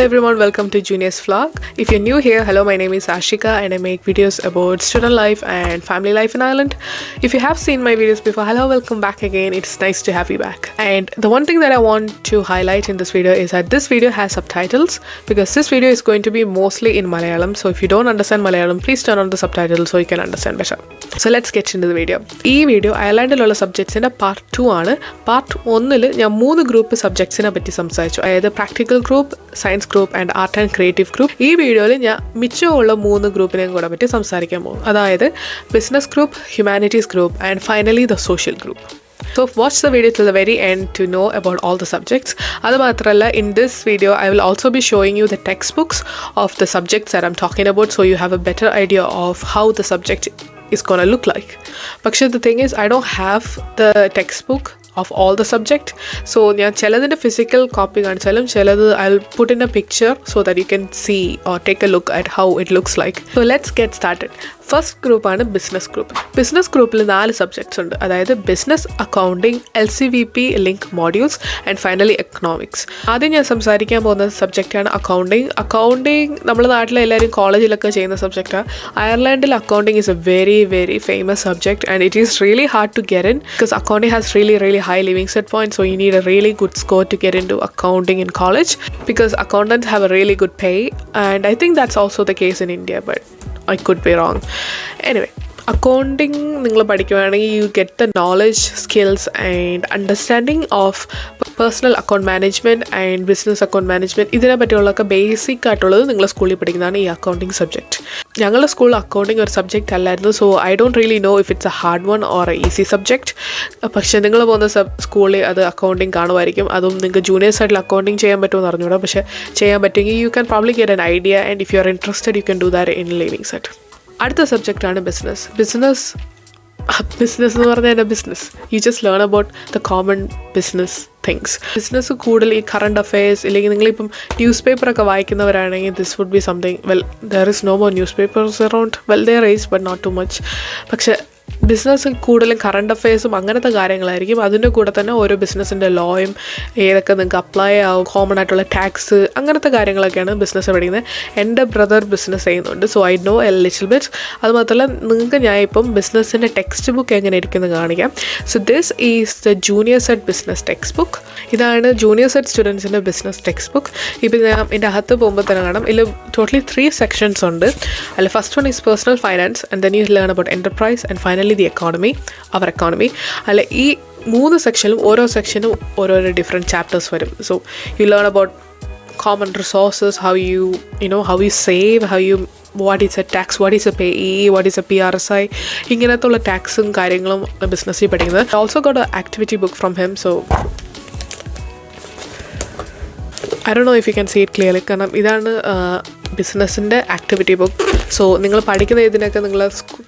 everyone, welcome to Junior's Vlog. If you're new here, hello, my name is Ashika and I make videos about student life and family life in Ireland. If you have seen my videos before, hello, welcome back again. It's nice to have you back. And the one thing that I want to highlight in this video is that this video has subtitles because this video is going to be mostly in Malayalam. So if you don't understand Malayalam, please turn on the subtitles so you can understand better. So let's get into the video. This video, Ireland subjects in part 2 ആണ്. Part 1 ഞാൻ 3 group സബ്ജക്ട്സിനെ പറ്റി സംസാരിച്ചു. അതായത് practical group, science group and art and creative group. ഈ വീഡിയോയിൽ ഞാൻ മിച്ചമുള്ള 3 ഗ്രൂപ്പിനെയും കൂടെ പറ്റി സംസാരിക്കാൻ പോകും. അതായത് business group, humanities group and finally the social group. So watch the video till the very end to know about all the subjects. Adamathralla, in this video I will also be showing you the textbooks of the subjects that I'm talking about, so you have a better idea of how the subject is going to look like. But the thing is, I don't have the textbook of all the subject, so ഞാൻ ചിലതിൻ്റെ physical copy കാണിച്ചാലും ചിലത് I'll put in a picture so that you can see or take a look at how it looks like. So let's get started. First ഗ്രൂപ്പാണ് business group. Business ഗ്രൂപ്പിൽ 4 subjects ഉണ്ട്. അതായത് business, accounting, LCVP link modules and finally economics. ആദ്യം ഞാൻ സംസാരിക്കാൻ പോകുന്ന സബ്ജക്റ്റാണ് accounting. Accounting നമ്മുടെ നാട്ടിലെ എല്ലാവരും കോളേജിലൊക്കെ ചെയ്യുന്ന സബ്ജക്റ്റാണ്. അയർലൻഡിൽ accounting is a very very famous subject and it is really hard to get in because accounting has really high living set points, so you need a really good score to get into accounting in college because accountants have a really good pay, and I think that's also the case in India, but I could be wrong. Anyway, accounting നിങ്ങൾ പഠിക്കുകയാണെങ്കിൽ you get the knowledge, skills and understanding of personal account management and business account management. ഇതിനെ പറ്റിയുള്ളതൊക്കെ basic ആയിട്ടുള്ളത് നിങ്ങൾ സ്കൂളിൽ പഠിക്കുന്നതാണ് ഈ accounting subject. ഞങ്ങളുടെ സ്കൂളിൽ അക്കൗണ്ടിങ് ഒരു സബ്ജക്റ്റ് അല്ലായിരുന്നു, so I don't really know if it's A hard one or A easy subject. പക്ഷേ നിങ്ങൾ പോകുന്ന സ്കൂളിൽ അത് അക്കൗണ്ടിങ് കാണുമായിരിക്കും. അതും നിങ്ങൾക്ക് ജൂനിയർ സൈഡിൽ അക്കൗണ്ടിങ് ചെയ്യാൻ പറ്റുമെന്ന് അറിഞ്ഞൂടാ, പക്ഷേ ചെയ്യാൻ പറ്റുമെങ്കിൽ you can probably get an idea, and if you are interested you can do that in Leaving Cert. അടുത്ത സബ്ജക്റ്റാണ് ബിസിനസ്. ബിസിനസ് എന്ന് പറഞ്ഞാൽ എൻ്റെ business you just learn about the common business things. Business കൂടുതൽ ഈ കറണ്ട് അഫെയർസ് ഇല്ലെങ്കിൽ നിങ്ങളിപ്പം news പേപ്പറൊക്കെ വായിക്കുന്നവരാണെങ്കിൽ this would be something. Well there is no more newspapers around. Well there is but not too much. പക്ഷേ business കൂടുതലും current അഫെയർസും അങ്ങനത്തെ കാര്യങ്ങളായിരിക്കും. അതിൻ്റെ കൂടെ തന്നെ ഓരോ ബിസിനസ്സിൻ്റെ ലോയും ഏതൊക്കെ നിങ്ങൾക്ക് അപ്ലൈ ആവും, കോമൺ ആയിട്ടുള്ള ടാക്സ്, അങ്ങനത്തെ കാര്യങ്ങളൊക്കെയാണ് ബിസിനസ് പഠിക്കുന്നത്. എൻ്റെ ബ്രദർ ബിസിനസ് ചെയ്യുന്നുണ്ട്, so I know A little bit. അതുമാത്രമല്ല നിങ്ങൾക്ക് ഞാൻ ഇപ്പം ബിസിനസ്സിൻ്റെ ടെക്സ്റ്റ് ബുക്ക് എങ്ങനെ ഇരിക്കുന്നത് കാണിക്കാം. So this is the Junior Cert business textbook. ഇതാണ് ജൂനിയർ സെറ്റ് സ്റ്റുഡൻസിൻ്റെ ബിസിനസ് ടെക്സ്റ്റ് ബുക്ക്. ഇപ്പം ഞാൻ എൻ്റെ അകത്ത് പോകുമ്പോൾ തന്നെ കാണാം, ഇതിൽ ടോട്ടലി 3 സെക്ഷൻസ് ഉണ്ട്. അല്ല, first one is personal finance and then you learn about enterprise and finally the economy, our economy. അല്ല, ഈ 3 സെക്ഷനിലും ഓരോ സെക്ഷനും ഓരോരോ ഡിഫറെൻറ്റ് ചാപ്റ്റേഴ്സ് വരും. So you learn about common resources, how you save, what is a tax, what is a payee, what is a PRSI, ഇങ്ങനത്തുള്ള ടാക്സും കാര്യങ്ങളും ബിസിനസ്സിൽ പഠിക്കുന്നത്. I also got an activity book from him, so I don't know if you can see it clearly. കാരണം ഇതാണ് ബിസിനസ്സിൻ്റെ activity book. So നിങ്ങൾ പഠിക്കുന്ന ഇതിനൊക്കെ നിങ്ങൾ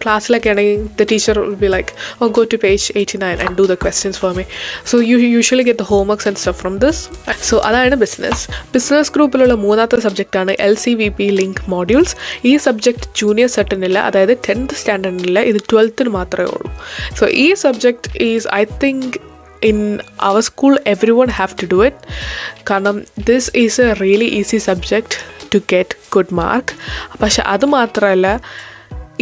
ക്ലാസ്സിലൊക്കെ ആണെങ്കിൽ the teacher will be like, oh go to page 89 and do the questions for me. So you usually get the homeworks and stuff from this. So അതാണ് ബിസിനസ്. ബിസിനസ് ഗ്രൂപ്പിലുള്ള 3ാമത്തെ സബ്ജക്റ്റാണ് LCVP ലിങ്ക് മോഡ്യൂൾസ്. ഈ subject Junior സെറ്റിനില്ല, അതായത് 10th സ്റ്റാൻഡേർഡിനില്ല, ഇത് 12th മാത്രമേ ഉള്ളൂ. സോ ഈ subject is, I think in our school everyone have to do it കാരണം this is a really easy subject to get good mark. പക്ഷെ അത് മാത്രമല്ല,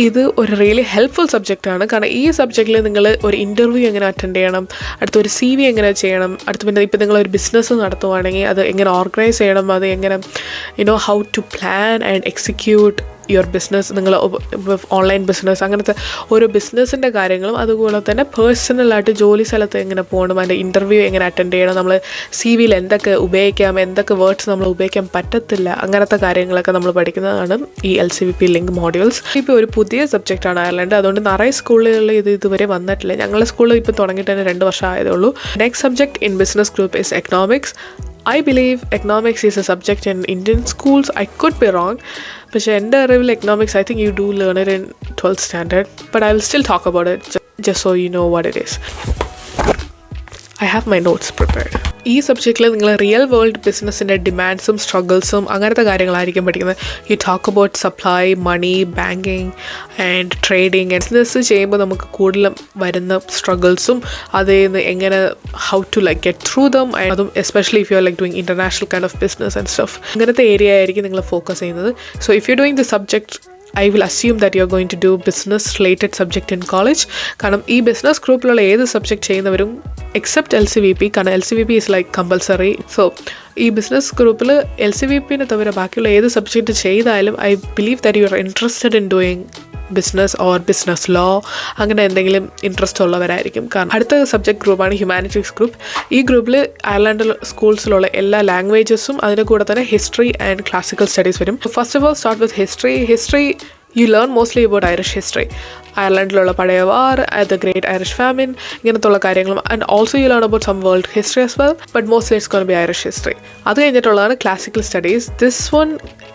ഇത് ഒരു റിയലി ഹെൽപ്ഫുൾ സബ്ജക്റ്റാണ്. കാരണം ഈ സബ്ജക്റ്റിൽ നിങ്ങൾ ഒരു ഇൻ്റർവ്യൂ എങ്ങനെ അറ്റൻഡ് ചെയ്യണം, അടുത്തൊരു CV എങ്ങനെ ചെയ്യണം, അടുത്ത് പിന്നെ ഇപ്പം നിങ്ങളൊരു ബിസിനസ് നടത്തുവാണെങ്കിൽ അത് എങ്ങനെ ഓർഗനൈസ് ചെയ്യണം, അത് എങ്ങനെ how to plan and execute your business, നിങ്ങൾ ഓൺലൈൻ ബിസിനസ്, അങ്ങനത്തെ ഓരോ ബിസിനസ്സിൻ്റെ കാര്യങ്ങളും, അതുപോലെ തന്നെ പേഴ്സണലായിട്ട് ജോലി സ്ഥലത്ത് എങ്ങനെ പോകണം, അതിൻ്റെ ഇൻ്റർവ്യൂ എങ്ങനെ അറ്റൻഡ് ചെയ്യണം, നമ്മൾ CVയിൽ എന്തൊക്കെ ഉപയോഗിക്കാം, എന്തൊക്കെ വേർഡ്സ് നമ്മൾ ഉപയോഗിക്കാൻ പറ്റത്തില്ല, അങ്ങനത്തെ കാര്യങ്ങളൊക്കെ നമ്മൾ പഠിക്കുന്നതാണ് ഈ LCVP ലിങ്ക് മോഡ്യൂൾസ്. ഇപ്പോൾ ഒരു പുതിയ സബ്ജക്റ്റാണ് അയർലൻഡ്, അതുകൊണ്ട് നിറയെ സ്കൂളുകളിൽ ഇതുവരെ വന്നിട്ടില്ല. ഞങ്ങളുടെ സ്കൂളിൽ ഇപ്പോൾ തുടങ്ങിയിട്ട് തന്നെ 2 വർഷം ആയതേ ഉള്ളൂ. Next subject in business group is economics. I believe economics is a subject in Indian schools. I could be wrong. പക്ഷേ എൻ്റെ അറിവിൽ economics, I think you do learn it in 12th standard. But I will still talk about it just so you know what it is. I have my notes prepared. ഈ സബ്ജക്റ്റിൽ നിങ്ങൾ real world ബിസിനസ്സിൻ്റെ ഡിമാൻഡ്സും സ്ട്രഗിൾസും അങ്ങനത്തെ കാര്യങ്ങളായിരിക്കും പഠിക്കുന്നത്. You talk about supply, money, banking and trading. Business ചെയ്യുമ്പോൾ നമുക്ക് കൂടുതലും വരുന്ന സ്ട്രഗിൾസും അതിൽ നിന്ന് എങ്ങനെ how to like get through them, അതും especially if you are like doing international kind of business and stuff. അങ്ങനത്തെ ഏരിയ ആയിരിക്കും നിങ്ങൾ ഫോക്കസ് ചെയ്യുന്നത്. So if you doing the subject, I will assume that you're going to do business related subject in college. കാരണം ഈ business ഗ്രൂപ്പിലുള്ള ഏത് subject ചെയ്യുന്നവരും except LCVP, കാരണം LCVP is like compulsory. So ഈ ബിസിനസ് ഗ്രൂപ്പിൽ LCVPനെ തവിര ബാക്കിയുള്ള ഏത് സബ്ജക്റ്റ് ചെയ്താലും I believe that you are interested in doing business or business law, അങ്ങനെ എന്തെങ്കിലും ഇൻട്രസ്റ്റ് ഉള്ളവരായിരിക്കും. കാരണം അടുത്ത സബ്ജക്ട് ഗ്രൂപ്പാണ് ഹ്യൂമാനിറ്റീസ് ഗ്രൂപ്പ്. ഈ ഗ്രൂപ്പിൽ അയർലൻഡ് സ്കൂൾസിലുള്ള എല്ലാ ലാംഗ്വേജസും അതിൻ്റെ കൂടെ തന്നെ ഹിസ്റ്ററി ആൻഡ് ക്ലാസിക്കൽ സ്റ്റഡീസ് വരും. First of all start with history. You learn mostly about Irish history. അയർലൻഡിലുള്ള പഴയ war, the great Irish famine, ഇങ്ങനത്തുള്ള കാര്യങ്ങളും. And also you learn about some world history as well, but mostly it's gonna be Irish history. അത് കഴിഞ്ഞിട്ടുള്ളതാണ് classical studies. This one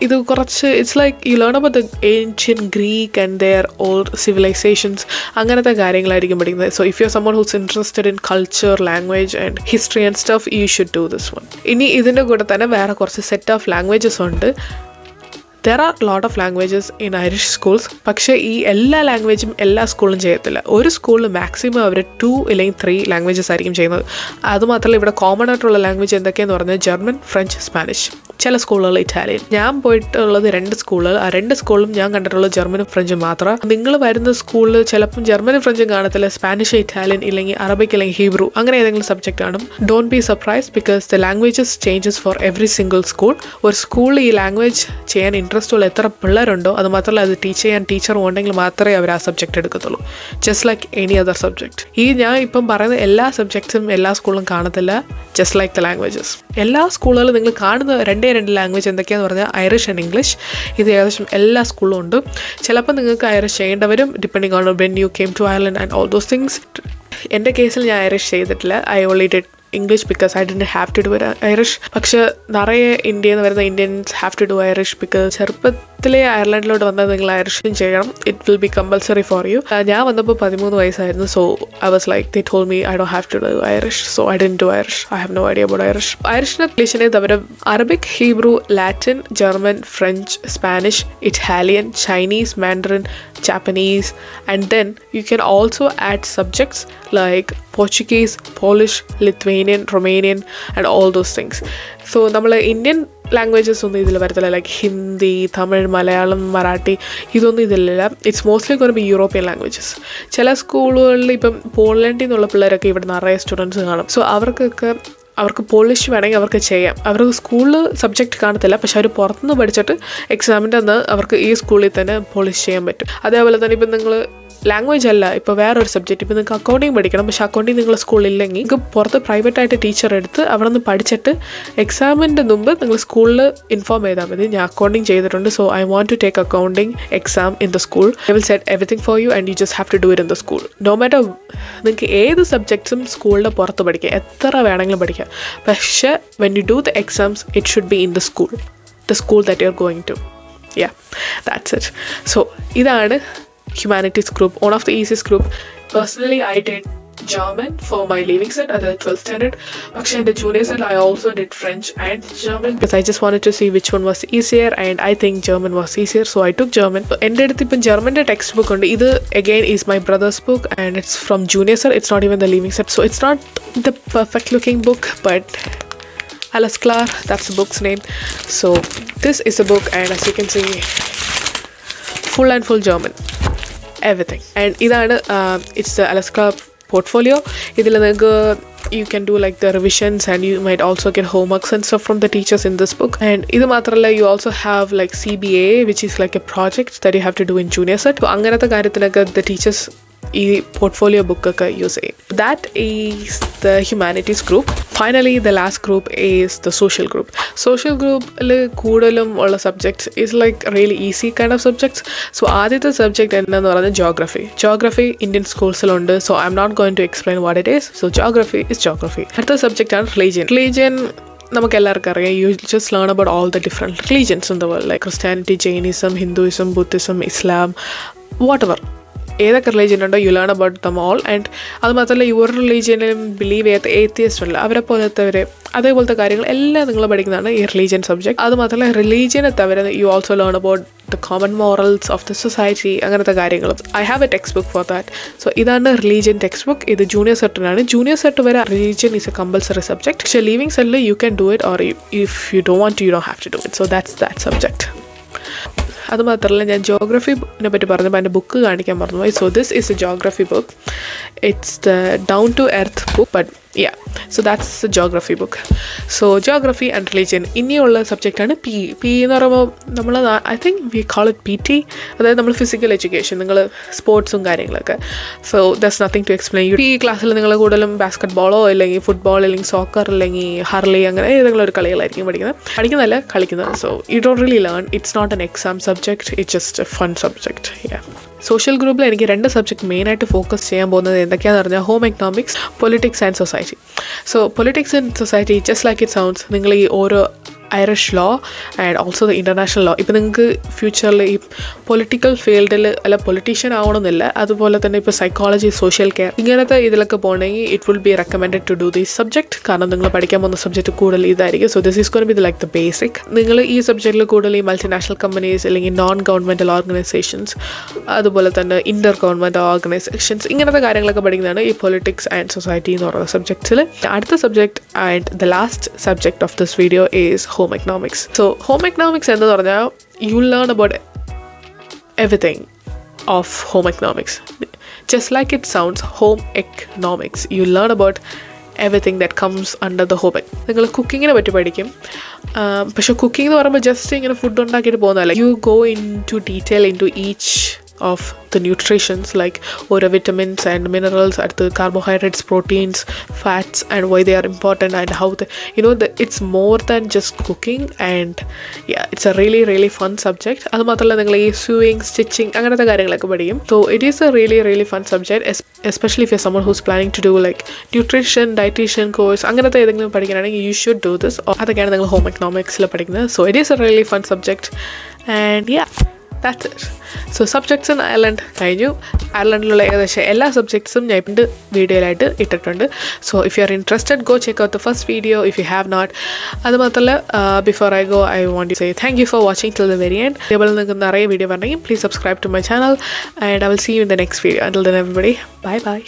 ഇത് കുറച്ച് it's like you learn about the ancient Greek and their old civilisations, അങ്ങനത്തെ കാര്യങ്ങളായിരിക്കും പഠിക്കുന്നത്. So if you are someone who's interested in culture, language and history and stuff, you should do this one. ഇനി ഇതിൻ്റെ കൂടെ തന്നെ വേറെ കുറച്ച് set of languages ഉണ്ട്. There are a lot of languages in Irish schools. പക്ഷേ ഈ എല്ലാ ലാംഗ്വേജും എല്ലാ സ്കൂളിലും ചെയ്യത്തില്ല. ഒരു സ്കൂളിൽ മാക്സിമം അവർ 2 അല്ലെങ്കിൽ 3 ലാംഗ്വേജസ് ആയിരിക്കും ചെയ്യുന്നത്. അതുമാത്രമല്ല ഇവിടെ കോമൺ ആയിട്ടുള്ള ലാംഗ്വേജ് എന്തൊക്കെയെന്ന് പറഞ്ഞാൽ ജർമ്മൻ, ഫ്രഞ്ച്, സ്പാനിഷ്, ചില സ്കൂളുകൾ ഇറ്റാലിയൻ. ഞാൻ പോയിട്ടുള്ളത് 2 സ്കൂളുകൾ. ആ 2 സ്കൂളിലും ഞാൻ കണ്ടിട്ടുള്ളത് ജർമ്മനും ഫ്രഞ്ചും മാത്രം. നിങ്ങൾ വരുന്ന സ്കൂളിൽ ചിലപ്പം ജർമ്മനും ഫ്രഞ്ചും കാണത്തില്ല, സ്പാനിഷ്, ഇറ്റാലിയൻ ഇല്ലെങ്കിൽ അറബിക് അല്ലെങ്കിൽ ഹീബ്രു, അങ്ങനെ ഏതെങ്കിലും സബ്ജക്റ്റ് കാണും. Don't be surprised because the languages changes for every single school. ഒരു സ്കൂളിൽ ഈ ലാംഗ്വേജ് ചെയ്യാൻ ഇൻട്രസ്റ്റ് ഉള്ള എത്ര പിള്ളേരുണ്ടോ, അത് മാത്രമല്ല അത് ടീച്ച് ചെയ്യാൻ ടീച്ചർ ഉണ്ടെങ്കിൽ മാത്രമേ അവർ ആ സബ്ജക്റ്റ് എടുക്കത്തുള്ളൂ. Just like any other subject. ഈ ഞാൻ ഇപ്പം പറയുന്ന എല്ലാ സബ്ജക്ട്സും എല്ലാ സ്കൂളിലും കാണത്തില്ല. Just like the languages. എല്ലാ സ്കൂളുകളും നിങ്ങൾ കാണുന്ന 2 ലാംഗ്വേജ് എന്തൊക്കെയാണെന്ന് പറഞ്ഞാൽ ഐറിഷ് ആൻഡ് ഇംഗ്ലീഷ്. ഇത് ഏകദേശം എല്ലാ സ്കൂളിലും ഉണ്ട്. ചിലപ്പോൾ നിങ്ങൾക്ക് ഐറിഷ് ചെയ്യേണ്ടി വരും depending on when you came to Ireland and all those things. എൻ്റെ കേസിൽ ഞാൻ ഐറിഷ് ചെയ്തിട്ടില്ല. I only did English because I didn't have to do it Irish. പക്ഷേ നിറയെ ഇന്ത്യയിൽ നിന്ന് വരുന്ന Indians have to do Irish because ചെറുപ്പത്തിലെ അയർലൻഡിലോട്ട് വന്നാൽ നിങ്ങൾ ഐറിഷും ചെയ്യണം. It will be compulsory for you. ഞാൻ വന്നപ്പോൾ 13 വയസ്സായിരുന്നു. So I was like they told me I don't have to do Irish. So I didn't do Irish. I have no idea about Irish. ഐറിഷിൻ്റെ ഇംഗ്ലീഷിനെ തവിര Arabic, Hebrew, Latin, German, French, Spanish, Italian, Chinese, Mandarin, Japanese, and then you can also add subjects like Portuguese, Polish, Lithuanian, Romanian and all those things. So നമ്മൾ Indian languages ഒന്നും ഇതിൽ വരത്തില്ല. ലൈക്ക് ഹിന്ദി, തമിഴ്, മലയാളം, മറാഠി, ഇതൊന്നും ഇതിലില്ല. It's mostly gonna be European languages. ചില സ്കൂളുകളിൽ ഇപ്പം പോളണ്ടിൽ നിന്നുള്ള പിള്ളേരൊക്കെ ഇവിടെ നിറയെ സ്റ്റുഡൻസ് കാണും. സോ അവർക്ക് പോളിഷ് വേണമെങ്കിൽ അവർക്ക് ചെയ്യാം. അവർക്ക് സ്കൂളിൽ സബ്ജക്റ്റ് കാണത്തില്ല, പക്ഷെ അവർ പുറത്തുനിന്ന് പഠിച്ചിട്ട് എക്സാമിൻ്റെ അന്ന് അവർക്ക് ഈ സ്കൂളിൽ തന്നെ പോളിഷ് ചെയ്യാൻ പറ്റും. അതേപോലെ തന്നെ ഇപ്പം നിങ്ങൾ ലാംഗ്വേജ് അല്ല, ഇപ്പോൾ വേറൊരു സബ്ജക്റ്റ്, ഇപ്പോൾ നിങ്ങൾക്ക് അക്കൗണ്ടിങ് പഠിക്കണം, പക്ഷേ അക്കൗണ്ടിങ് നിങ്ങളുടെ സ്കൂളിലില്ലെങ്കിൽ നിങ്ങൾക്ക് പുറത്ത് പ്രൈവറ്റായിട്ട് ടീച്ചർ എടുത്ത് അവിടെ നിന്ന് പഠിച്ചിട്ട് എക്സാമിൻ്റെ മുമ്പ് നിങ്ങൾ സ്കൂളിൽ ഇൻഫോം ചെയ്താൽ മതി. ഞാൻ അക്കൗണ്ടിങ് ചെയ്തിട്ടുണ്ട്, so I want to take accounting exam in the school. I will set everything for you and you just have to do it in the school. No matter നിങ്ങൾക്ക് ഏത് സബ്ജക്ട്സും സ്കൂളിൻ്റെ പുറത്ത് പഠിക്കാം, എത്ര വേണമെങ്കിലും പഠിക്കാം. പക്ഷേ when you do the exams it should be in the school that you are going to. That's it. So ഇതാണ് humanities group, one of the easiest group. Personally I did German for my leaving set at the 12th standard. Actually in the junior set I also did French and German because I just wanted to see which one was easier and I think German was easier, so I took German. എൻ്റെ അടുത്ത് ഇപ്പം ജർമ്മൻ്റെ text book ഉണ്ട്. ഇത് again is my brother's book and it's from junior set. It's not even the leaving set, so it's not the perfect looking book, but alles klar, that's the book's name. So this is the book and as you can see full and full German, everything. And idana it's the Alaska portfolio. Idil നിങ്ങൾക്ക് you can do like the revisions and you might also get homeworks and stuff from the teachers in this book. And idu matralla you also have like CBA, which is like a project that you have to do in junior set. So anganatha karyathinaga the teachers ഈ portfolio ബുക്കൊക്കെ use ചെയ്യും. That is the humanities group. Finally the last group is the social group. Social ഗ്രൂപ്പിൽ കൂടുതലും ഉള്ള subjects is like really easy kind of subjects. So ആദ്യത്തെ subject എന്താണെന്ന് പറയുന്നത് geography Indian സ്കൂൾസിലുണ്ട്. So I'm not going to explain what it is. So geography is geography. അടുത്ത സബ്ജക്റ്റാണ് religion. നമുക്ക് എല്ലാവർക്കും അറിയാം, you just learn about all the different religions in the world, like Christianity, Jainism, Hinduism, Buddhism, Islam, what ever. ഏതൊക്കെ religion ഉണ്ടോ U learn about them all. And അത് മാത്രമല്ല ഈ ഒരു റിലീജിയനിലും ബിലീവ് ചെയ്യാത്ത ഏത്തിയസ്റ്റ് ഉള്ള അവരെ പോലത്തവർ അതേപോലത്തെ കാര്യങ്ങൾ എല്ലാം നിങ്ങൾ പഠിക്കുന്നതാണ് ഈ റിലീജിയൻ സബ്ജക്ട്. അത് മാത്രമല്ല റിലീജിയനെ തവിര you also learn about the common morals of the society, അങ്ങനത്തെ കാര്യങ്ങളും. I have a textbook for that. So ഇതാണ് റിലീജിയൻ ടെക്സ്റ്റ് ബുക്ക്. ഇത് ജൂനിയർ സെറ്റിനാണ്. ജൂനിയർ സെറ്റ് വരെ religion is a compulsory subject. പക്ഷേ ലീവിംഗ് സെറ്റിൽ you can do it, or if you don't want to you don't have to do it. So that's that subject. അതുമാത്രമല്ല ഞാൻ ജോഗ്രഫിനെ പറ്റി പറഞ്ഞപ്പോൾ എൻ്റെ ബുക്ക് കാണിക്കാൻ മറന്നുപോയി. So this is a geography book. It's the down to earth book, but yeah, so that's the geography book. So geography and religion ഇനിയുള്ള സബ്ജക്റ്റാണ് പി. പി എന്ന് പറയുമ്പോൾ നമ്മൾ I think we call it P T, അതായത് നമ്മൾ physical education, നിങ്ങൾ സ്പോർട്സും കാര്യങ്ങളൊക്കെ. So that's nothing to explain you. P ക്ലാസ്സിൽ നിങ്ങൾ കൂടുതലും ബാസ്കറ്റ് ബോളോ അല്ലെങ്കിൽ ഫുട്ബോൾ അല്ലെങ്കിൽ സോക്കർ അല്ലെങ്കിൽ ഹർലി അങ്ങനെ ഏതെങ്കിലും ഒരു കളികളായിരിക്കും പഠിക്കുന്നതല്ല കളിക്കുന്നത്. So you don't really learn. It's not an exam subject, it's just a fun subject. Social ഗ്രൂപ്പിൽ എനിക്ക് 2 സബ്ജക്റ്റ് മെയിനായിട്ട് ഫോക്കസ് ചെയ്യാൻ പോകുന്നത് എന്തൊക്കെയാണെന്ന് പറഞ്ഞാൽ home economics, politics and society. So politics and society just like it sounds. നിങ്ങൾ ഈ ഓരോ Irish law and also the international law. ഇപ്പോൾ നിങ്ങൾക്ക് ഫ്യൂച്ചറിൽ ഈ പൊളിറ്റിക്കൽ ഫീൽഡിൽ അല്ല പൊളിറ്റീഷ്യൻ ആവണമെന്നില്ല, അതുപോലെ തന്നെ ഇപ്പോൾ സൈക്കോളജി, സോഷ്യൽ കെയർ ഇങ്ങനത്തെ ഇതിലൊക്കെ പോകണമെങ്കിൽ it will be recommended to do this subject. കാരണം നിങ്ങൾ പഠിക്കാൻ പോകുന്ന സബ്ജക്റ്റ് കൂടുതൽ ഇതായിരിക്കും. So this is going be like the basic. നിങ്ങൾ ഈ സബ്ജക്റ്റിൽ കൂടുതൽ ഈ മൾട്ടിനാഷണൽ കമ്പനീസ് അല്ലെങ്കിൽ നോൺ ഗവൺമെൻറ്റൽ ഓർഗനൈസേഷൻസ്, അതുപോലെ തന്നെ ഇൻ്റർ ഗവൺമെൻറ് ഓർഗനൈസേഷൻസ് ഇങ്ങനത്തെ കാര്യങ്ങളൊക്കെ പഠിക്കുന്നതാണ് ഈ പൊളിറ്റിക്സ് ആൻഡ് സൊസൈറ്റി എന്ന് പറയുന്ന സബ്ജക്ട്സിൽ. അടുത്ത subject and the last subject of this video is home economics. So home economics എന്ന് പറഞ്ഞാൽ you learn about everything of home economics. Just like it sounds, home economics. You learn about everything that comes under the home. നിങ്ങൾ കുക്കിങ്ങിനെ പറ്റി പഠിക്കും. പക്ഷേ cooking എന്ന് പറയുമ്പോൾ just ഇങ്ങനെ food ഉണ്ടാക്കിയിട്ട് പോകുന്നതല്ല. You go into detail into each of the nutritions, like oral vitamins and minerals, at the carbohydrates, proteins, fats, and why they are important, and how it's more than just cooking. And yeah, it's a really really fun subject. അത് മാത്രമല്ല നിങ്ങൾ ഈ sewing, stitching അങ്ങനത്തെ കാര്യങ്ങളൊക്കെ പഠിക്കും. So it is a really really fun subject, especially if you're someone who's planning to do like nutrition, dietitian course അങ്ങനത്തെ ഏതെങ്കിലും പഠിക്കാനാണെങ്കിൽ you should do this. അതൊക്കെയാണ് നിങ്ങൾ ഹോം എക്കണോമിക്സിൽ പഠിക്കുന്നത്. So it is a really fun subject, and yeah, that's it. So subjects in Ireland കഴിഞ്ഞു. അയർലൻഡിലുള്ള ഏകദേശം എല്ലാ സബ്ജക്ട്സും ഞാൻ ഇപ്പോൾ വീഡിയോയിലായിട്ട് ഇട്ടിട്ടുണ്ട്. So if you are interested, go check out the first video if you have not. അത് മാത്രമല്ല before I go I want to say thank you for watching till the very end. അതേപോലെ നിങ്ങൾക്ക് നിറയെ വീഡിയോ പറഞ്ഞെങ്കിൽ please subscribe to my channel, and I will see you in the next video. Until then everybody, bye bye.